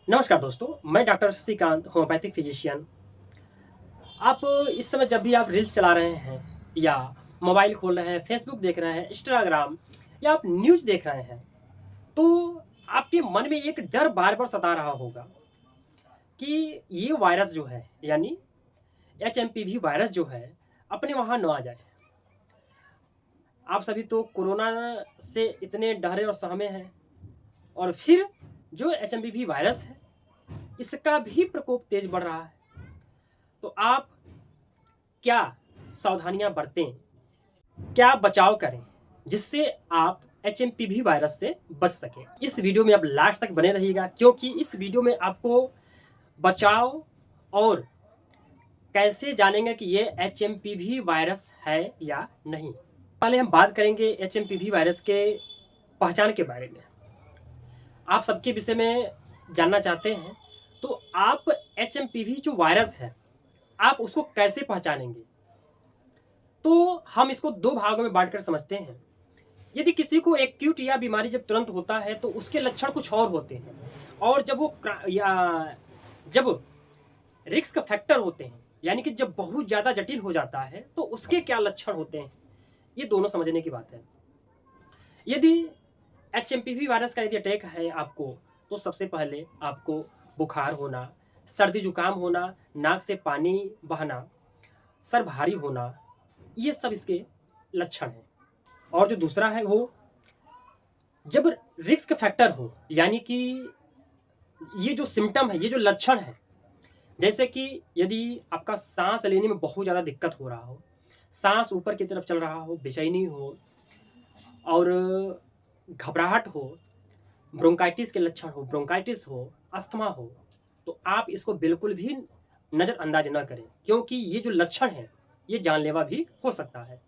नमस्कार दोस्तों, मैं डॉक्टर शशिकांत, होम्योपैथिक फिजिशियन। आप इस समय जब भी आप रील्स चला रहे हैं या मोबाइल खोल रहे हैं, फेसबुक देख रहे हैं, इंस्टाग्राम या आप न्यूज़ देख रहे हैं, तो आपके मन में एक डर बार-बार सता रहा होगा कि ये वायरस जो है, यानी एचएमपीवी वायरस जो है, अपने वहाँ ना आ जाए। आप सभी तो कोरोना से इतने डरे और सहमे हैं और फिर जो एचएमपीवी वायरस है, इसका भी प्रकोप तेज़ बढ़ रहा है। तो आप क्या सावधानियां बरतें, क्या बचाव करें जिससे आप एचएमपीवी वायरस से बच सकें। इस वीडियो में आप लास्ट तक बने रहिएगा, क्योंकि इस वीडियो में आपको बचाव और कैसे जानेंगे कि ये एचएमपीवी वायरस है या नहीं। पहले हम बात करेंगे एचएमपीवी वायरस के पहचान के बारे में। आप सबके विषय में जानना चाहते हैं, तो आप एचएमपीवी जो वायरस है, आप उसको कैसे पहचानेंगे? तो हम इसको दो भागों में बांटकर समझते हैं। यदि किसी को एक्यूट या बीमारी जब तुरंत होता है तो उसके लक्षण कुछ और होते हैं, और जब वो जब रिस्क फैक्टर होते हैं, यानी कि जब बहुत ज़्यादा जटिल हो जाता है तो उसके क्या लक्षण होते हैं, ये दोनों समझने की बात है। यदि एचएमपीवी वायरस का यदि अटैक है आपको, तो सबसे पहले आपको बुखार होना, सर्दी जुकाम होना, नाक से पानी बहना, सर भारी होना, ये सब इसके लक्षण हैं। और जो दूसरा है वो जब रिस्क फैक्टर हो, यानी कि ये जो सिम्टम है, ये जो लक्षण है, जैसे कि यदि आपका सांस लेने में बहुत ज़्यादा दिक्कत हो रहा हो, सांस ऊपर की तरफ चल रहा हो, बेचैनी हो और घबराहट हो, ब्रोंकाइटिस के लक्षण हो, ब्रोंकाइटिस हो, अस्थमा हो, तो आप इसको बिल्कुल भी नज़रअंदाज न करें, क्योंकि ये जो लक्षण है ये जानलेवा भी हो सकता है।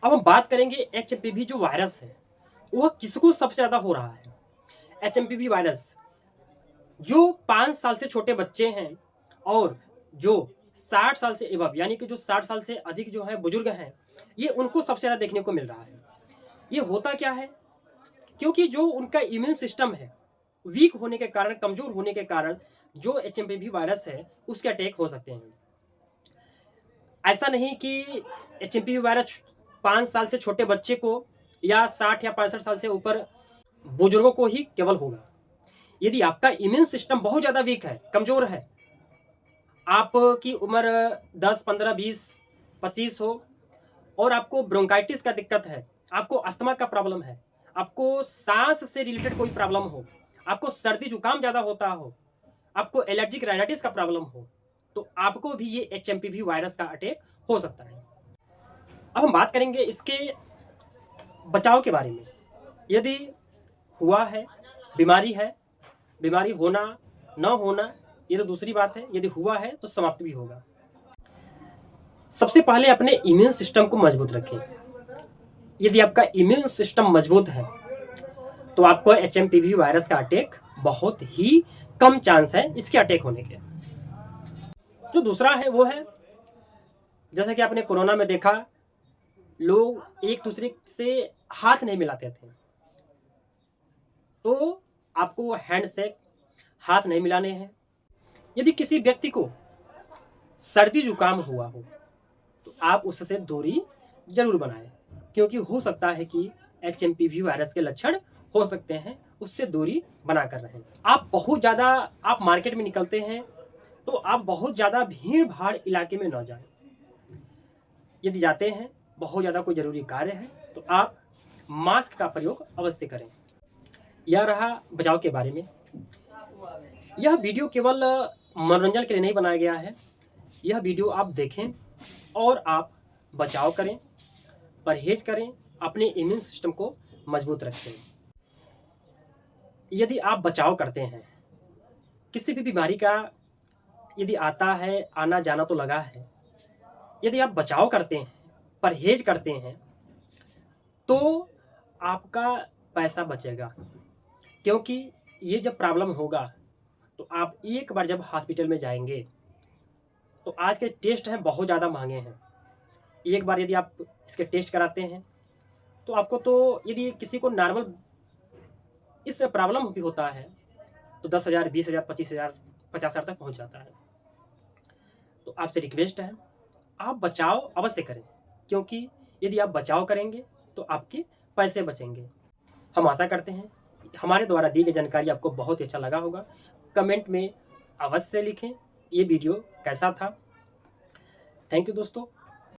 अब हम बात करेंगे एचएमपीवी जो वायरस है, वह किसको सबसे ज़्यादा हो रहा है। एचएमपीवी वायरस जो 5 साल से छोटे बच्चे हैं और जो 60 साल से एबव, यानी कि जो 60 साल से अधिक जो है बुजुर्ग हैं, ये उनको सबसे ज़्यादा देखने को मिल रहा है। ये होता क्या है? क्योंकि जो उनका इम्यून सिस्टम है, वीक होने के कारण, कमज़ोर होने के कारण जो एचएमपीवी वायरस है, उसके अटैक हो सकते हैं। ऐसा नहीं कि एचएमपीवी वायरस 5 साल से छोटे बच्चे को या 60 या 65 साल से ऊपर बुजुर्गों को ही केवल होगा। यदि आपका इम्यून सिस्टम बहुत ज़्यादा वीक है, कमज़ोर है, आपकी उम्र 10, 15, 20, 25 हो और आपको ब्रोंकाइटिस का दिक्कत है, आपको अस्थमा का प्रॉब्लम है, आपको सांस से रिलेटेड कोई प्रॉब्लम हो, आपको सर्दी जुकाम ज़्यादा होता हो, आपको एलर्जिक राइनाइटिस का प्रॉब्लम हो, तो आपको भी ये एचएमपीवी वायरस का अटैक हो सकता है। अब हम बात करेंगे इसके बचाव के बारे में। यदि हुआ है, बीमारी है, बीमारी होना न होना ये तो दूसरी बात है, यदि हुआ है तो समाप्त भी होगा। सबसे पहले अपने इम्यून सिस्टम को मजबूत रखें। यदि आपका इम्यून सिस्टम मजबूत है तो आपको एचएमपीवी वायरस का अटैक बहुत ही कम चांस है इसके अटैक होने के। जो दूसरा है वो है, जैसा कि आपने कोरोना में देखा, लोग एक दूसरे से हाथ नहीं मिलाते थे, तो आपको हैंडशेक, हाथ नहीं मिलाने हैं। यदि किसी व्यक्ति को सर्दी जुकाम हुआ हो तो आप उससे दूरी जरूर बनाएं, क्योंकि हो सकता है कि एचएमपीवी वायरस के लक्षण हो सकते हैं, उससे दूरी बनाकर रहें। आप मार्केट में निकलते हैं तो आप बहुत ज़्यादा भीड़ भाड़ इलाके में न जाएं। यदि जाते हैं, बहुत ज़्यादा कोई ज़रूरी कार्य है, तो आप मास्क का प्रयोग अवश्य करें। यह रहा बचाव के बारे में। यह वीडियो केवल मनोरंजन के लिए नहीं बनाया गया है। यह वीडियो आप देखें और आप बचाव करें, परहेज करें, अपने इम्यून सिस्टम को मजबूत रखें। यदि आप बचाव करते हैं, किसी भी बीमारी का यदि आता है, आना जाना तो लगा है, यदि आप बचाव करते हैं, परहेज करते हैं, तो आपका पैसा बचेगा। क्योंकि ये जब प्रॉब्लम होगा तो आप एक बार जब हॉस्पिटल में जाएंगे तो आज के टेस्ट हैं बहुत ज़्यादा महंगे हैं। एक बार यदि आप इसके टेस्ट कराते हैं तो आपको, तो यदि किसी को नॉर्मल इस प्रॉब्लम भी होता है तो 10,000, 20,000, 25,000, 50,000 तक पहुंच जाता है। तो आपसे रिक्वेस्ट है, आप बचाव अवश्य करें, क्योंकि यदि आप बचाव करेंगे तो आपके पैसे बचेंगे। हम आशा करते हैं हमारे द्वारा दी गई जानकारी आपको बहुत ही अच्छा लगा होगा। कमेंट में अवश्य लिखें ये वीडियो कैसा था। थैंक यू दोस्तों।